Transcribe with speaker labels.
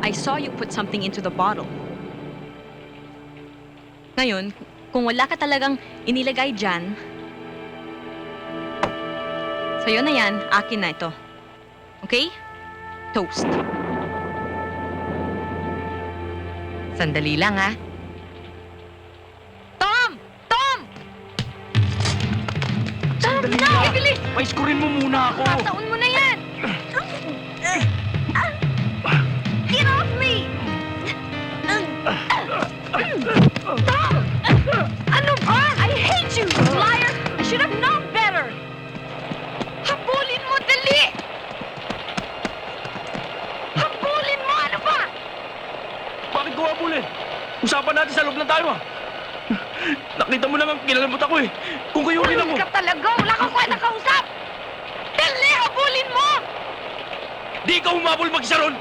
Speaker 1: I saw you put something into the bottle. Ngayon, kung wala ka talagang inilagay dyan, sa'yo na yan, akin na ito. Okay? Toast. Sandali lang, ha? Tom! Tom!
Speaker 2: Sandali
Speaker 1: Tom,
Speaker 2: lang.
Speaker 1: bilis!
Speaker 2: Paiskurin mo muna ako.
Speaker 1: Taon mo na yan! Get off me! Tom! Ano ba? I hate you, you liar! I should have known better! Habulin mo, dali! Habulin mo! Ano ba?
Speaker 2: Bakit ko abulin? Usapan natin sa loob lang tayo, ah. Nakita mo naman, kinalamot ako, eh. Kung kayo rin ako.
Speaker 1: Ka talaga! Wala kang kwenta kausap! Dali! Habulin mo!
Speaker 2: Di ikaw humabol mag-isa ron!